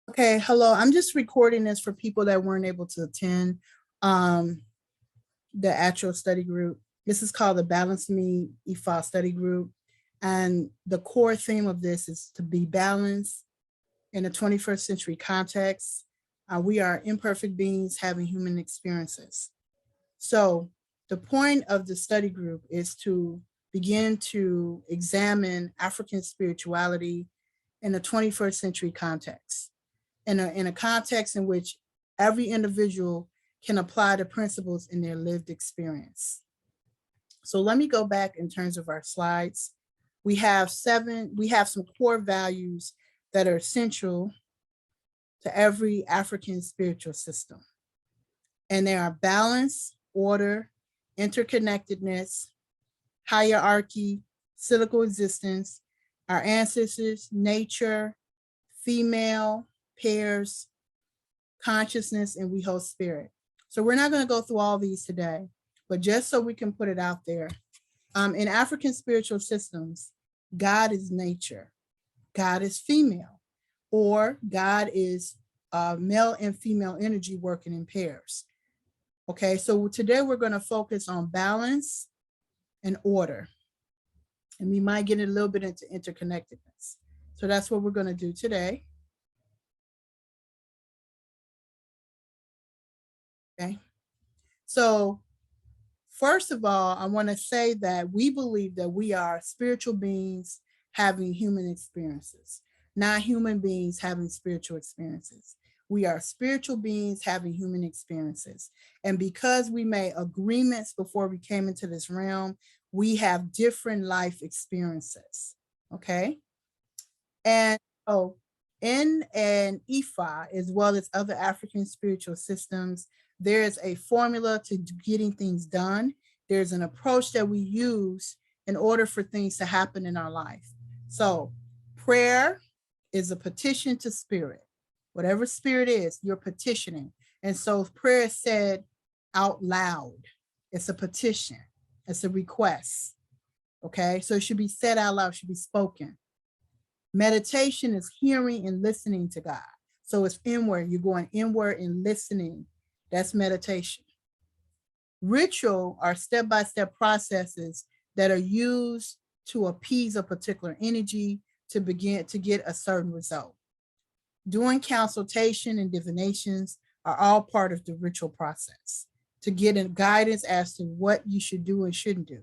Okay, hello. I'm just recording this for people that weren't able to attend the actual study group. This is called the Balance Me Ifa study group. And the core theme of this is to be balanced in a 21st century context. We are imperfect beings having human experiences. So the point of the study group is to begin to examine African spirituality in a 21st century context, in a context in which every individual can apply the principles in their lived experience. So let me go back in terms of our slides. We have some core values that are essential to every African spiritual system. And they are balance, order, interconnectedness, hierarchy, cyclical existence, our ancestors, nature, female, pairs, consciousness, and we host spirit. So we're not going to go through all these today, but just so we can put it out there. In African spiritual systems, God is nature, God is female, or God is male and female energy working in pairs. Okay, so today we're going to focus on balance and order. And we might get a little bit into interconnectedness. So that's what we're going to do today. Okay, so first of all, I want to say that we believe that we are spiritual beings having human experiences, not human beings having spiritual experiences. We are spiritual beings having human experiences. And because we made agreements before we came into this realm, we have different life experiences, okay? And so in an Ifa, as well as other African spiritual systems, there is a formula to getting things done. There's an approach that we use in order for things to happen in our life. So prayer is a petition to spirit. Whatever spirit is, you're petitioning. And so prayer is said out loud. It's a petition. It's a request. Okay, so it should be said out loud, should be spoken. Meditation is hearing and listening to God. So it's inward. You're going inward and listening. That's meditation. Ritual are step-by-step processes that are used to appease a particular energy to begin to get a certain result. Doing consultation and divinations are all part of the ritual process to get a guidance as to what you should do and shouldn't do.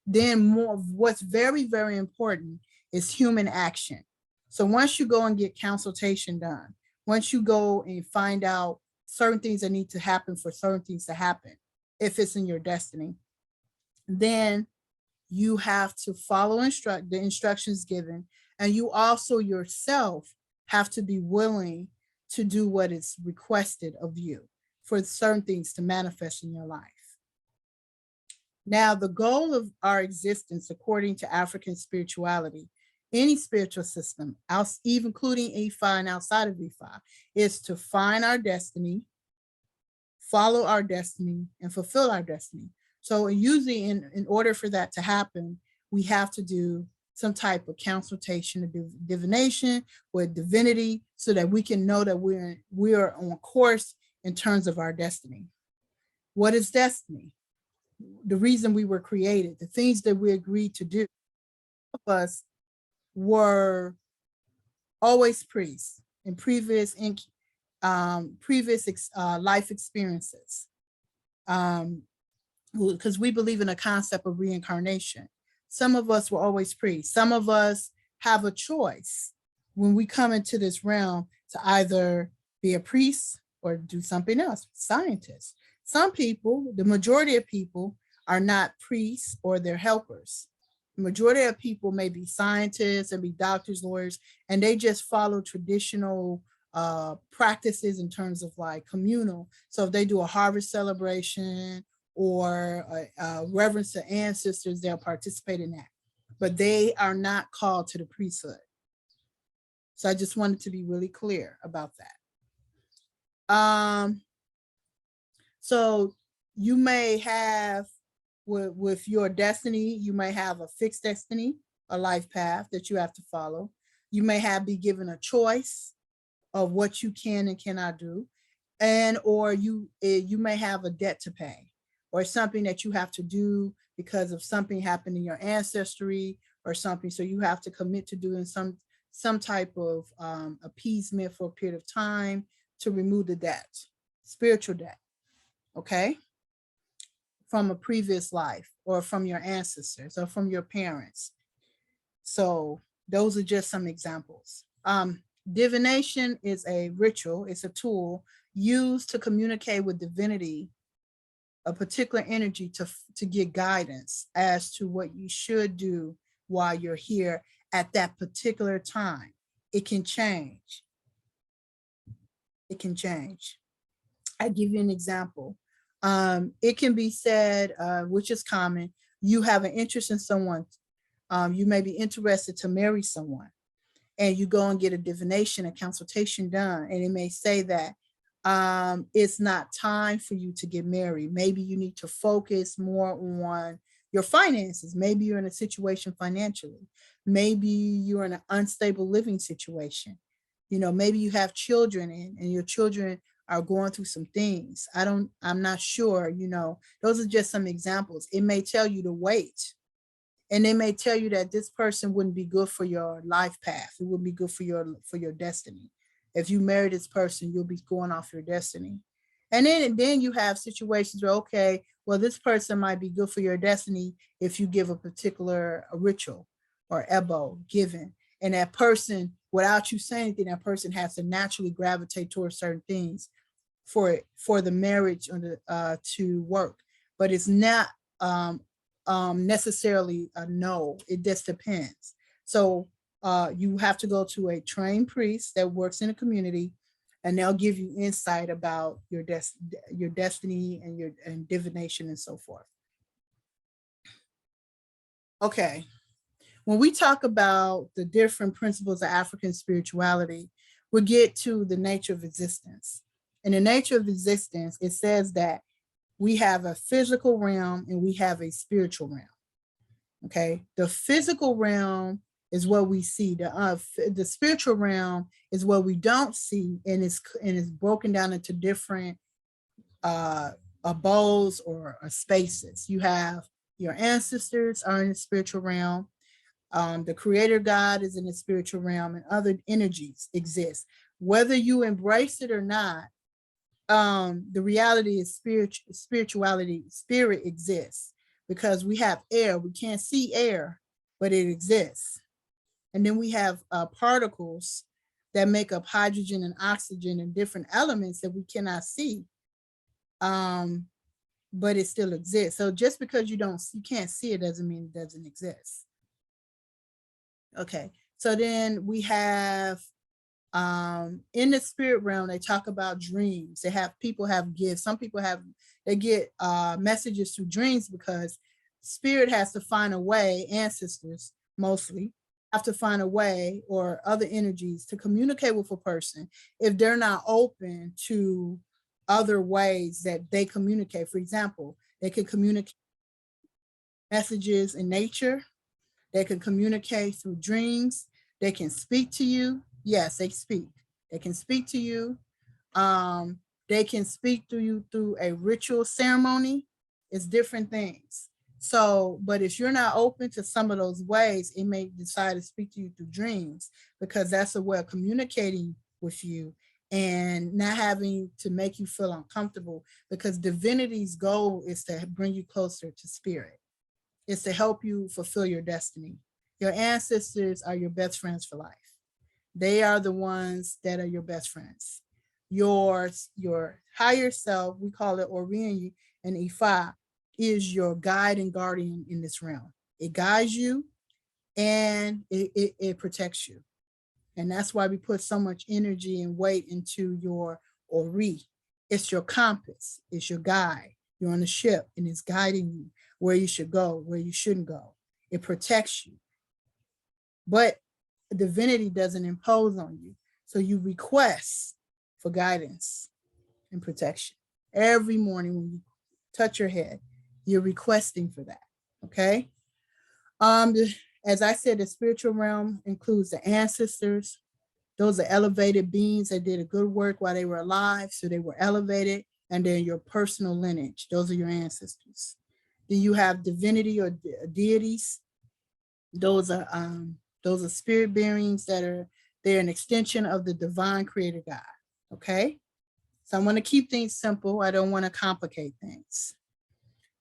Then more, what's very, very important is human action. So once you go and get consultation done, once you go and find out certain things that need to happen for certain things to happen, if it's in your destiny, then you have to follow the instructions given. And you also yourself have to be willing to do what is requested of you for certain things to manifest in your life. Now, the goal of our existence, according to African spirituality, any spiritual system, even including Ifa and outside of Ifa, is to find our destiny, follow our destiny, and fulfill our destiny. So usually in order for that to happen, we have to do some type of consultation or divination with divinity so that we can know that we are on course in terms of our destiny. What is destiny? The reason we were created, the things that we agreed to do. All of us were always priests in previous life experiences, because we believe in a concept of reincarnation. Some of us were always priests. Some of us have a choice when we come into this realm to either be a priest or do something else, scientists. Some people, the majority of people, are not priests or they're helpers. The majority of people may be scientists and be doctors, lawyers, and they just follow traditional practices in terms of like communal. So if they do a harvest celebration or a reverence to ancestors, they'll participate in that. But they are not called to the priesthood. So I just wanted to be really clear about that. So you may have with your destiny, you may have a fixed destiny, a life path that you have to follow. You may be given a choice of what you can and cannot do, and or you may have a debt to pay, or something that you have to do because of something happened in your ancestry or something. So you have to commit to doing some type of appeasement for a period of time to remove the debt, spiritual debt, okay, from a previous life or from your ancestors or from your parents. So those are just some examples. Divination is a ritual, it's a tool used to communicate with divinity, a particular energy to get guidance as to what you should do while you're here at that particular time. It can change. It can change. I give you an example. It can be said, which is common, you have an interest in someone. You may be interested to marry someone, and you go and get a divination, a consultation done, and it may say that it's not time for you to get married. Maybe you need to focus more on your finances. Maybe you're in a situation financially. Maybe you're in an unstable living situation. You know, maybe you have children and your children are going through some things. I'm not sure, you know, those are just some examples. It may tell you to wait. And they may tell you that this person wouldn't be good for your life path. It wouldn't be good for your destiny. If you marry this person, you'll be going off your destiny. And then you have situations where, okay, well, this person might be good for your destiny if you give a particular ritual or ebo given. And that person, without you saying anything, that person has to naturally gravitate towards certain things for the marriage to work. But it's not necessarily a no. It just depends. So you have to go to a trained priest that works in a community, and they'll give you insight about your destiny and your divination and so forth. Okay. When we talk about the different principles of African spirituality, we get to the nature of existence. In the nature of existence, it says that we have a physical realm and we have a spiritual realm. Okay, the physical realm is what we see. The spiritual realm is what we don't see, and it's broken down into different abodes or spaces. You have your ancestors are in the spiritual realm. The creator God is in the spiritual realm, and other energies exist. Whether you embrace it or not, the reality is spirituality, spirit exists, because we have air. We can't see air, but it exists. And then we have particles that make up hydrogen and oxygen and different elements that we cannot see, but it still exists. So just because you can't see it doesn't mean it doesn't exist. Okay, so then we have in the spirit realm, they talk about dreams. People have gifts. Some people they get messages through dreams, because spirit has to find a way, ancestors mostly have to find a way, or other energies, to communicate with a person if they're not open to other ways that they communicate. For example, they can communicate messages in nature. They can communicate through dreams. They can speak to you. Yes, they speak. They can speak to you. They can speak to you through a ritual ceremony. It's different things. So, but if you're not open to some of those ways, it may decide to speak to you through dreams, because that's a way of communicating with you and not having to make you feel uncomfortable, because divinity's goal is to bring you closer to spirit. It's to help you fulfill your destiny. Your ancestors are your best friends for life. They are the ones that are your best friends. Your higher self, we call it Orion and Ifa, is your guide and guardian in this realm. It guides you and it protects you. And that's why we put so much energy and weight into your Ori. It's your compass, it's your guide. You're on a ship and it's guiding you where you should go, where you shouldn't go. It protects you. But divinity doesn't impose on you. So you request for guidance and protection. Every morning when you touch your head, you're requesting for that. Okay. As I said, the spiritual realm includes the ancestors. Those are elevated beings that did a good work while they were alive, so they were elevated. And then your personal lineage, those are your ancestors. Then you have divinity or deities. Those are spirit beings they're an extension of the divine creator God. Okay. So I want to keep things simple. I don't want to complicate things.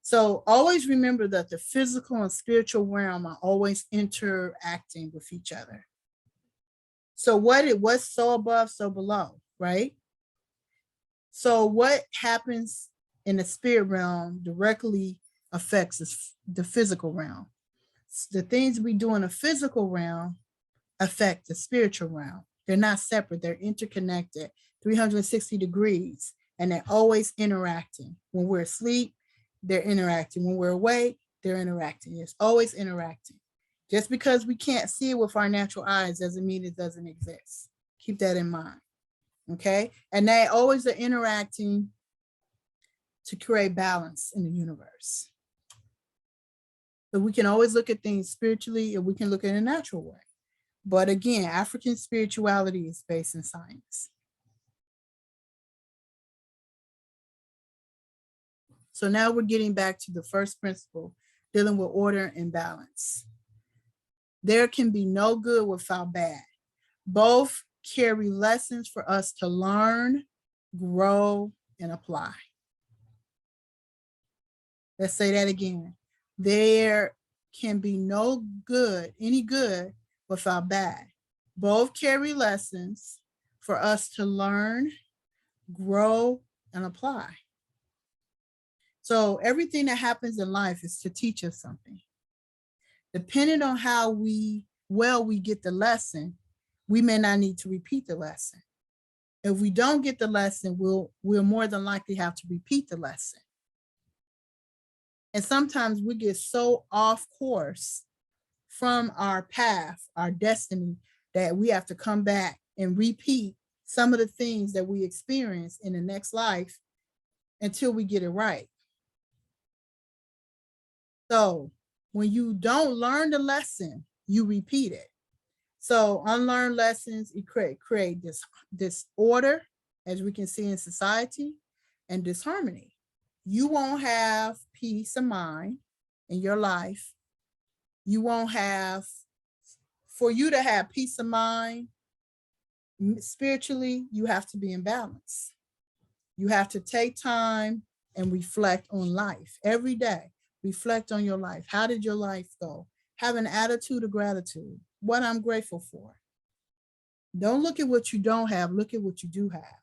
So always remember that the physical and spiritual realm are always interacting with each other. So what's so above, so below, right? So what happens in the spirit realm directly affects the physical realm. The things we do in the physical realm affect the spiritual realm. They're not separate, they're interconnected 360 degrees, and they're always interacting. When we're asleep, they're interacting. When we're awake, they're interacting. It's always interacting. Just because we can't see it with our natural eyes doesn't mean it doesn't exist. Keep that in mind. Okay. And they always are interacting to create balance in the universe. So we can always look at things spiritually, and we can look at it in a natural way. But again, African spirituality is based in science. So now we're getting back to the first principle, dealing with order and balance. There can be no good without bad. Both carry lessons for us to learn, grow, and apply. Let's say that again. There can be no good, any good, without bad. Both carry lessons for us to learn, grow, and apply. So everything that happens in life is to teach us something. Depending on how well we get the lesson, we may not need to repeat the lesson. If we don't get the lesson, we'll more than likely have to repeat the lesson. And sometimes we get so off course from our path, our destiny, that we have to come back and repeat some of the things that we experience in the next life until we get it right. So when you don't learn the lesson, you repeat it. So unlearned lessons, it create disorder, as we can see in society, and disharmony. You won't have peace of mind in your life. You won't have, for you to have peace of mind spiritually, you have to be in balance. You have to take time and reflect on life every day. Reflect on your life. How did your life go? Have an attitude of gratitude. What I'm grateful for. Don't look at what you don't have. Look at what you do have.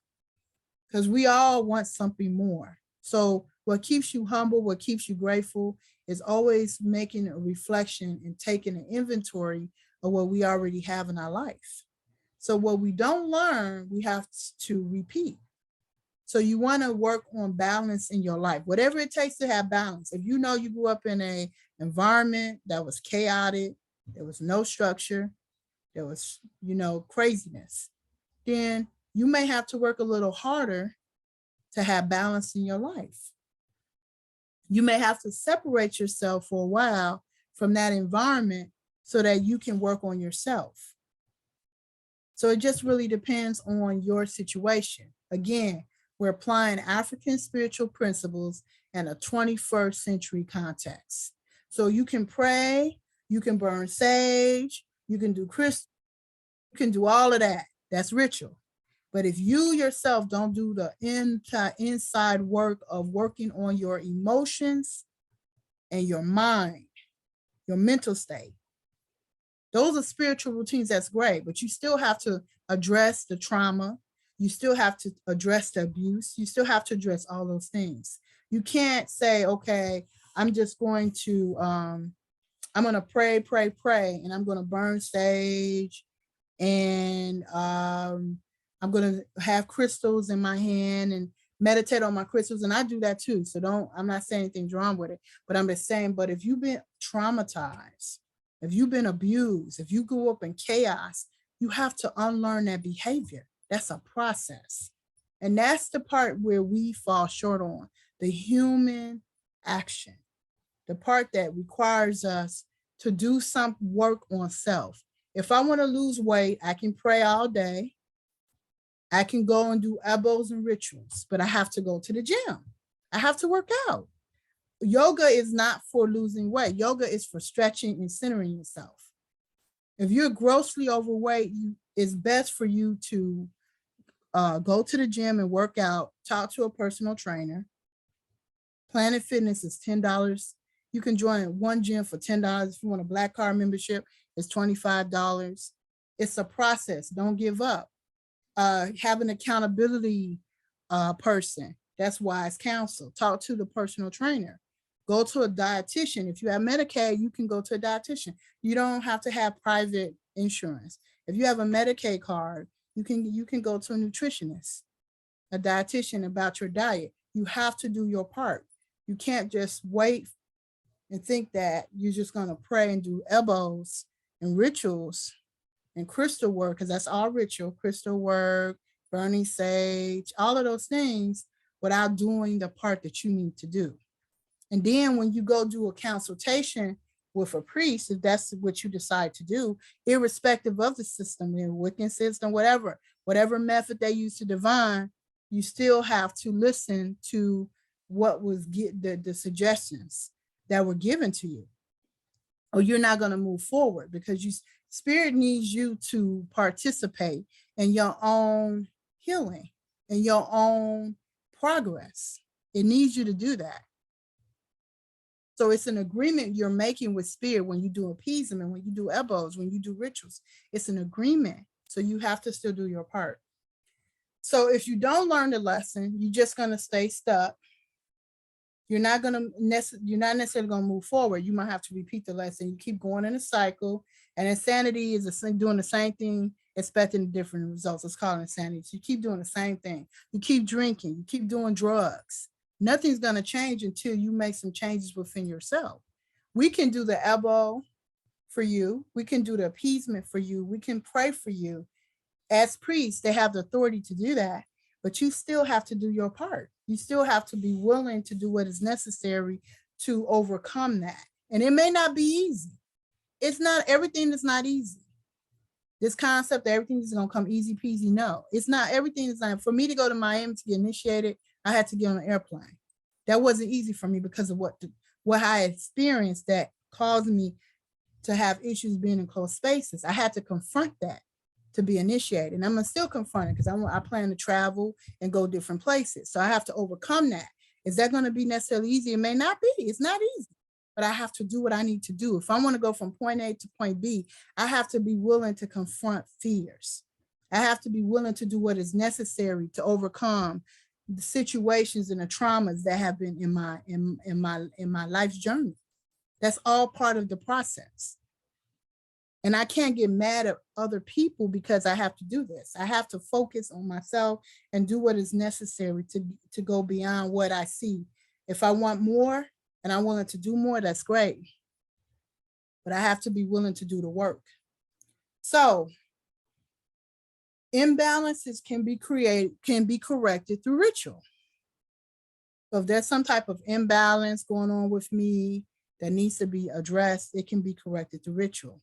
Because we all want something more. So what keeps you humble, what keeps you grateful, is always making a reflection and taking an inventory of what we already have in our life. So what we don't learn, we have to repeat. So you want to work on balance in your life, whatever it takes to have balance. If you know you grew up in an environment that was chaotic, there was no structure, there was, craziness, then you may have to work a little harder to have balance in your life. You may have to separate yourself for a while from that environment so that you can work on yourself. So it just really depends on your situation. Again, we're applying African spiritual principles in a 21st century context. So you can pray, you can burn sage, you can do crystal, you can do all of that. That's ritual. But if you yourself don't do the inside work of working on your emotions and your mind, your mental state, those are spiritual routines. That's great, but you still have to address the trauma. You still have to address the abuse. You still have to address all those things. You can't say, okay, I'm just going to, I'm going to pray, and I'm going to burn sage, and I'm going to have crystals in my hand and meditate on my crystals. And I do that too. So I'm not saying anything's wrong with it, but I'm just saying, but if you've been traumatized, if you've been abused, if you grew up in chaos, you have to unlearn that behavior. That's a process. And that's the part where we fall short on, the human action, the part that requires us to do some work on self. If I want to lose weight, I can pray all day. I can go and do elbows and rituals, but I have to go to the gym. I have to work out. Yoga is not for losing weight. Yoga is for stretching and centering yourself. If you're grossly overweight, it's best for you to go to the gym and work out, talk to a personal trainer. Planet Fitness is $10. You can join one gym for $10. If you want a Black Card membership, it's $25. It's a process. Don't give up. Have an accountability person. That's wise counsel. Talk to the personal trainer. Go to a dietitian. If you have Medicaid, you can go to a dietitian. You don't have to have private insurance. If you have a Medicaid card, you can go to a nutritionist, a dietitian about your diet. You have to do your part. You can't just wait and think that you're just going to pray and do elbows and rituals and crystal work, because that's all ritual, crystal work, burning sage, all of those things, without doing the part that you need to do. And then when you go do a consultation with a priest, if that's what you decide to do, irrespective of the system, the Wiccan system, whatever method they use to divine, you still have to listen to what was the suggestions that were given to you, or you're not going to move forward, because spirit needs you to participate in your own healing and your own progress. It needs you to do that. So it's an agreement you're making with spirit when you do appeasement, when you do elbows, when you do rituals. It's an agreement. So you have to still do your part. So if you don't learn the lesson, you're just going to stay stuck. You're not necessarily going to move forward. You might have to repeat the lesson. You keep going in a cycle, and insanity is doing the same thing, expecting different results. It's called insanity. So you keep doing the same thing. You keep drinking. You keep doing drugs. Nothing's going to change until you make some changes within yourself. We can do the elbow for you. We can do the appeasement for you. We can pray for you. As priests, they have the authority to do that, but you still have to do your part. You still have to be willing to do what is necessary to overcome that. And it may not be easy. It's not, everything is not easy. This concept that everything is going to come easy peasy, no, it's not. Everything is not. For me to go to Miami to get initiated, I had to get on an airplane. That wasn't easy for me because of what I experienced that caused me to have issues being in close spaces. I had to confront that to be initiated. And I'm gonna still confront it because I plan to travel and go different places. So I have to overcome that. Is that going to be necessarily easy? It may not be. It's not easy, but I have to do what I need to do. If I want to go from point A to point B, I have to be willing to confront fears. I have to be willing to do what is necessary to overcome the situations and the traumas that have been in my life's journey. That's all part of the process. And I can't get mad at other people because I have to do this. I have to focus on myself and do what is necessary to go beyond what I see. If I want more and I'm willing to do more, that's great. But I have to be willing to do the work. So imbalances can be corrected through ritual. So if there's some type of imbalance going on with me that needs to be addressed, it can be corrected through ritual.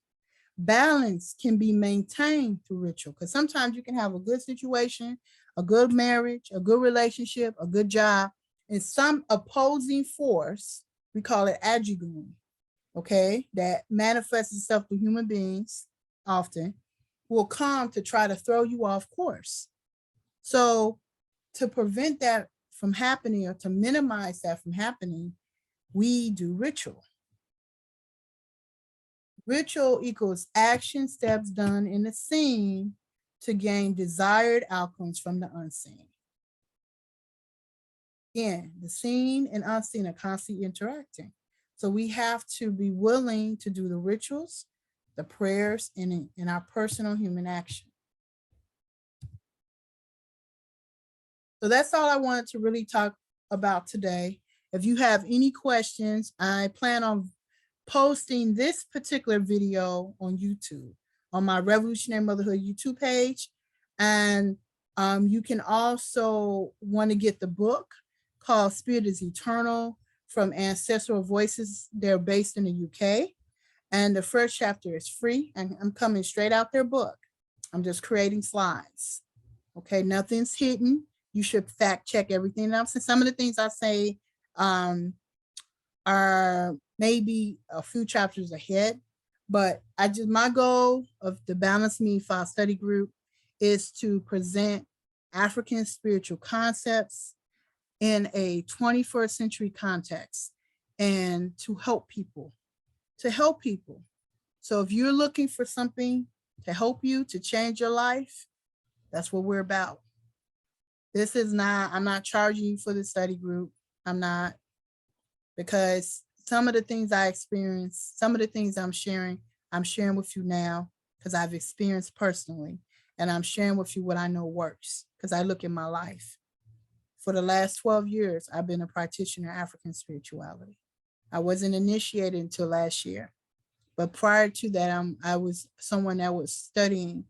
Balance can be maintained through ritual, because sometimes you can have a good situation, a good marriage, a good relationship, a good job, and some opposing force, we call it ajigun, okay, that manifests itself through human beings often, will come to try to throw you off course. So to prevent that from happening, or to minimize that from happening, we do ritual. Ritual equals action steps done in the seen to gain desired outcomes from the unseen. Again, the seen and unseen are constantly interacting. So we have to be willing to do the rituals, the prayers, and in our personal human action. So that's all I wanted to really talk about today. If you have any questions, I plan on posting this particular video on YouTube, on my Revolutionary Motherhood YouTube page. And you can also want to get the book called Spirit is Eternal from Ancestral Voices. They're based in the UK. And the first chapter is free, and I'm coming straight out their book. I'm just creating slides. Okay, nothing's hidden. You should fact check everything else. And some of the things I say are maybe a few chapters ahead, but my goal of the Balanced Me File Study Group is to present African spiritual concepts in a 21st century context and to help people. So if you're looking for something to help you to change your life, that's what we're about. I'm not charging you for the study group. I'm not, because some of the things I experienced, some of the things I'm sharing with you now because I've experienced personally. And I'm sharing with you what I know works because I look at my life. For the last 12 years, I've been a practitioner of African spirituality. I wasn't initiated until last year. But prior to that, I was someone that was studying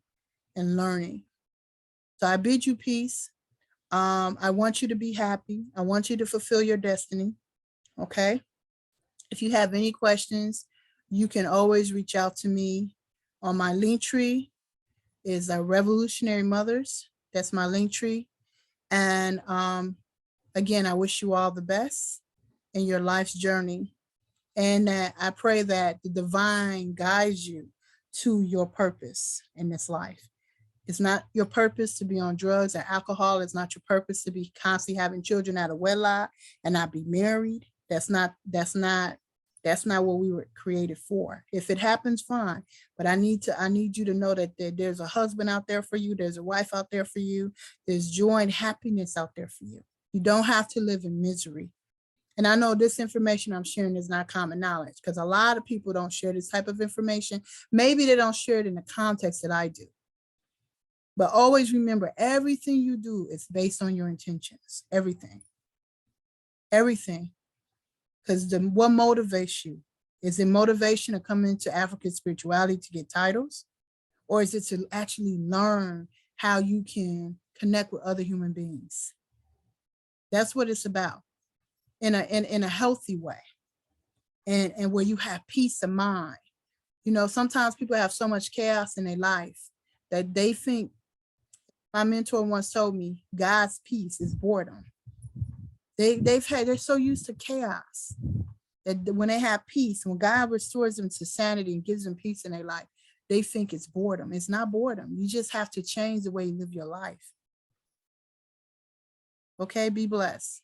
and learning. So I bid you peace. I want you to be happy. I want you to fulfill your destiny. Okay. If you have any questions, you can always reach out to me on my link tree is Revolutionary Mothers. That's my link tree. And again, I wish you all the best in your life's journey. And I pray that the divine guides you to your purpose in this life. It's not your purpose to be on drugs or alcohol. It's not your purpose to be constantly having children out of wedlock and not be married. That's not what we were created for. If it happens, fine. But I need you to know that there's a husband out there for you. There's a wife out there for you. There's joy and happiness out there for you. You don't have to live in misery. And I know this information I'm sharing is not common knowledge because a lot of people don't share this type of information. Maybe they don't share it in the context that I do. But always remember, everything you do is based on your intentions. Everything. Because what motivates you? Is it motivation to come into African spirituality to get titles? Or is it to actually learn how you can connect with other human beings? That's what it's about in a healthy way and where you have peace of mind. You know, sometimes people have so much chaos in their life that they think, my mentor once told me, God's peace is boredom. They're so used to chaos that when they have peace, when God restores them to sanity and gives them peace in their life, they think it's boredom. It's not boredom. You just have to change the way you live your life. Okay, be blessed.